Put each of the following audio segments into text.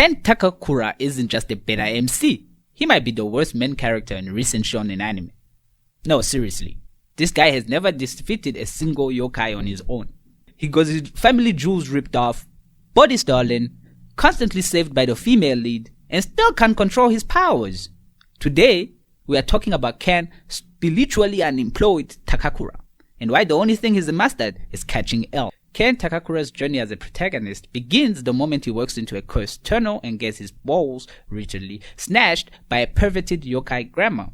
Ken Takakura isn't just a better MC. He might be the worst main character in recent shonen anime. No, seriously. This guy has never defeated a single yokai on his own. He got his family jewels ripped off, body stolen, constantly saved by the female lead, and still can't control his powers. Today, we are talking about Ken spiritually unemployed Takakura, and why the only thing he's mastered is catching L. Ken Takakura's journey as a protagonist begins the moment he walks into a cursed tunnel and gets his balls ritually snatched by a perverted yokai grandma.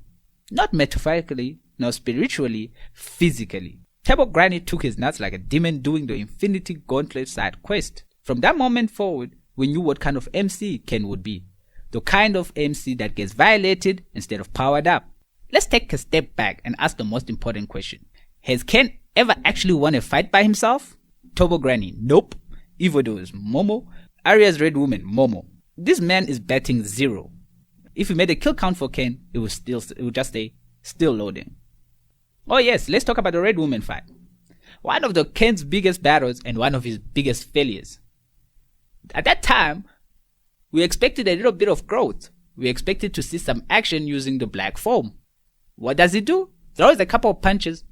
Not metaphorically, nor spiritually, physically. Table Granny took his nuts like a demon doing the Infinity Gauntlet side quest. From that moment forward, we knew what kind of MC Ken would be. The kind of MC that gets violated instead of powered up. Let's take a step back and ask the most important question. Has Ken ever actually won a fight by himself? Turbo Granny, nope. Evodo's Momo. Aria's Red Woman, Momo. This man is betting 0. If we made a kill count for Ken, it would just say, still loading. Oh yes, let's talk about the Red Woman fight. One of the Ken's biggest battles and one of his biggest failures. At that time, we expected a little bit of growth. We expected to see some action using the black foam. What does he do? Throws a couple of punches,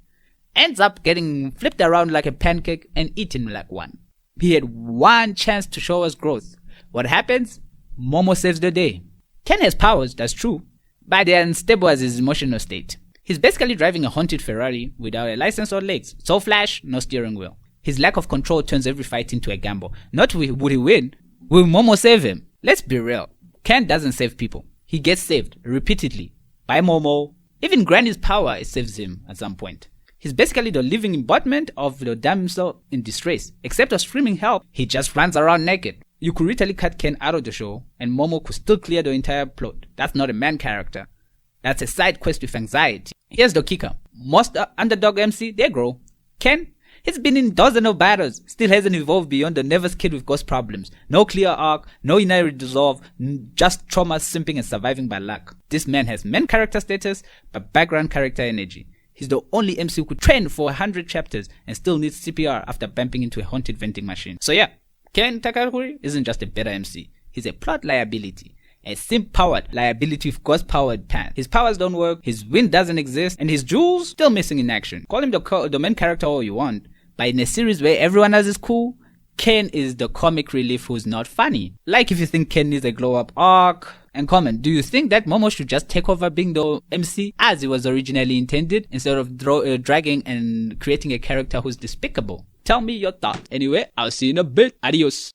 ends up getting flipped around like a pancake and eaten like one. He had one chance to show us growth. What happens? Momo saves the day. Ken has powers, that's true, but they're unstable as his emotional state. He's basically driving a haunted Ferrari without a license or legs. So flash, no steering wheel. His lack of control turns every fight into a gamble. Not would he win, will Momo save him? Let's be real. Ken doesn't save people. He gets saved repeatedly by Momo. Even Granny's power saves him at some point. He's basically the living embodiment of the damsel in distress. Except of screaming help, he just runs around naked. You could literally cut Ken out of the show and Momo could still clear the entire plot. That's not a main character. That's a side quest with anxiety. Here's the kicker. Most underdog MC, they grow. Ken, he's been in dozens of battles, still hasn't evolved beyond the nervous kid with ghost problems. No clear arc, no inner resolve, just trauma, simping and surviving by luck. This man has main character status, but background character energy. He's the only MC who could train for 100 chapters and still needs CPR after bumping into a haunted vending machine. So yeah, Ken Takakura isn't just a better MC. He's a plot liability. A simp-powered liability with ghost-powered pants. His powers don't work, his wind doesn't exist, and his jewels still missing in action. Call him the main character all you want, but in a series where everyone else is cool, Ken is the comic relief who's not funny. Like if you think Ken needs a glow-up arc. And comment, do you think that Momo should just take over being the MC as it was originally intended, instead of dragging and creating a character who's despicable? Tell me your thoughts. Anyway, I'll see you in a bit. Adios.